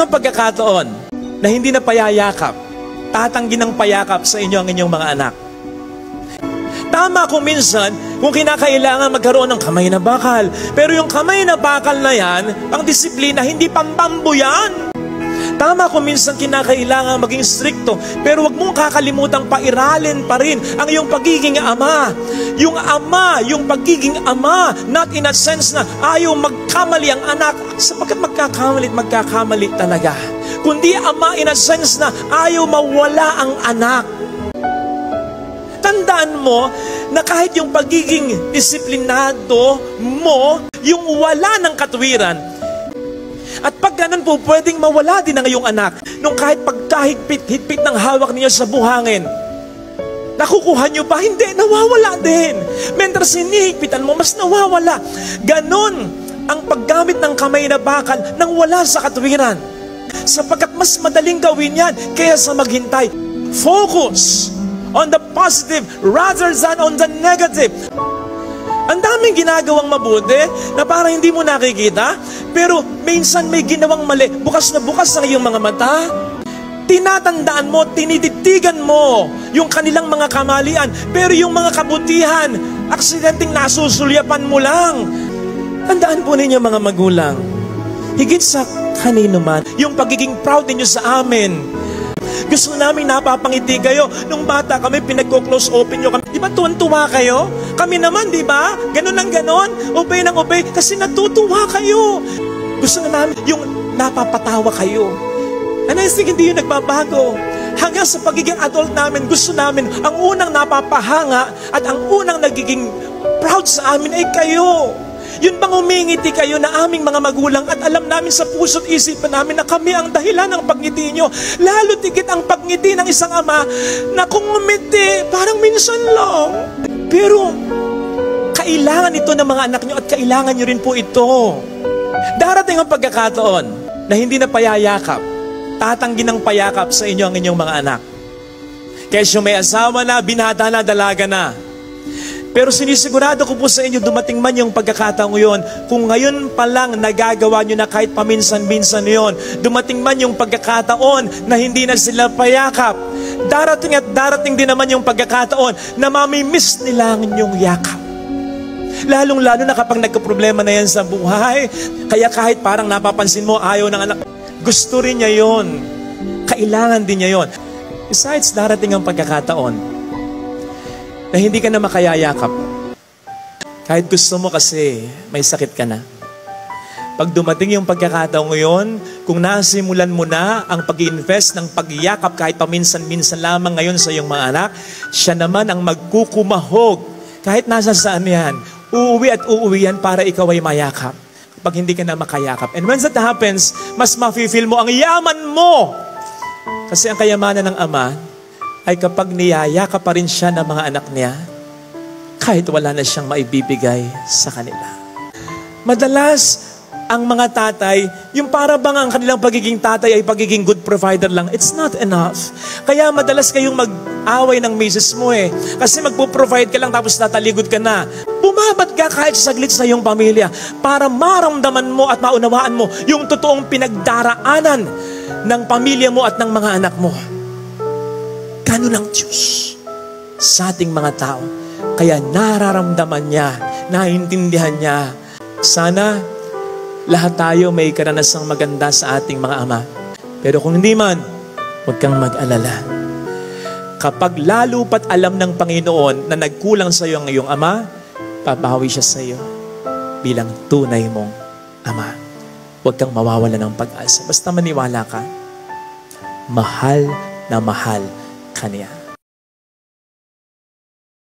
ang pagkakataon na hindi na payayakap, tatanggi ng payakap sa inyo ang inyong mga anak. Tama kung minsan, kung kinakailangan magkaroon ng kamay na bakal. Pero yung kamay na bakal na yan, pang disiplina, hindi pambambo yan. Tama kung minsan kinakailangan maging stricto, pero wag mong kakalimutang pairalin pa rin ang iyong pagiging ama. Yung pagiging ama, not in a sense na ayaw magkamali ang anak, sapagkat magkakamali talaga. Kundi ama in a sense na ayaw mawala ang anak. Tandaan mo na kahit yung pagiging disiplinado mo, yung wala ng katwiran, at pag ganun po, pwedeng mawala din ang iyong anak nung kahit pagkahigpit-higpit ng hawak niya sa buhangin. Nakukuha niyo ba? Hindi, nawawala din. Mentras hinihigpitan mo, mas nawawala. Ganon ang paggamit ng kamay na bakal nang wala sa katwiran. Sapagkat mas madaling gawin yan kaysa maghintay. Focus on the positive rather than on the negative. Ang daming ginagawang mabuti na parang hindi mo nakikita, pero minsan may ginawang mali. Bukas na bukas ang iyong mga mata. Tinatandaan mo, tinititigan mo yung kanilang mga kamalian, pero yung mga kabutihan, aksidenteng nasusulyapan mo lang. Tandaan po ninyo mga magulang, higit sa kanino man, yung pagiging proud ninyo sa amin. Gusto namin napapangiti kayo. Nung bata kami, pinagko-close open nyo kami. Di ba tuwan-tuwa kayo? Kami naman, di ba? Ganon ng ganon. Obey ng obey. Kasi natutuwa kayo. Gusto na namin yung napapatawa kayo. And I think hindi yun nagbabago. Hanggang sa pagiging adult namin, gusto namin, ang unang napapahanga at ang unang nagiging proud sa amin ay kayo. Yun bang umingiti kayo na aming mga magulang at alam namin sa puso't isipan namin na kami ang dahilan ng pagngiti nyo. Lalo tigit ang pagngiti ng isang ama na kung umiti, parang minsan lang. Pero kailangan ito ng mga anak nyo at kailangan nyo rin po ito. Darating ang pagkakataon na hindi na payayakap, tatanggi ng payakap sa inyo ang inyong mga anak. Kesyo may asawa na, binata na, dalaga na. Pero sinisigurado ko po sa inyo, dumating man yung pagkakataong yun, kung ngayon pa lang nagagawa nyo na kahit paminsan-minsan yun, dumating man yung pagkakataon na hindi na sila payakap, darating at darating din naman yung pagkakataon na mamimiss nila ang inyong yakap. Lalong-lalo na kapag nagkaproblema na yan sa buhay, kaya kahit parang napapansin mo, ayaw ng anak, gusto rin niya yun. Kailangan din niya yun. Besides, darating ang pagkakataon na hindi ka na makayayakap. Kahit gusto mo kasi may sakit ka na. Pag dumating yung pagkakataon ngayon, kung nasimulan mo na ang pag-invest ng pagyakap kahit paminsan-minsan lamang ngayon sa iyong mga anak, siya naman ang magkukumahog. Kahit nasa saan yan, uuwi at uuwi yan para ikaw ay mayakap. Pag hindi ka na makayakap. And when that happens, mas mafe-feel mo ang yaman mo. Kasi ang kayamanan ng ama ay kapag niyayakap pa rin siya ng mga anak niya, kahit wala na siyang maibibigay sa kanila. Madalas, ang mga tatay, yung para bang ang kanilang pagiging tatay ay pagiging good provider lang, it's not enough. Kaya madalas kayong mag-away ng misis mo eh. Kasi magpo-provide ka lang tapos tataligod ka na. Bumabat ka kahit saglit sa iyong pamilya para maramdaman mo at maunawaan mo yung totoong pinagdaraanan ng pamilya mo at ng mga anak mo. Ganun ang Diyos sa ating mga tao. Kaya nararamdaman niya, naiintindihan niya. Sana lahat tayo may karanasang maganda sa ating mga ama. Pero kung hindi man, huwag kang mag-alala. Kapag lalo pat alam ng Panginoon na nagkulang sa iyo ang iyong ama, papawi siya sa iyo bilang tunay mong ama. Huwag kang mawawala ng pag-asa. Basta maniwala ka, mahal na mahal ka niya.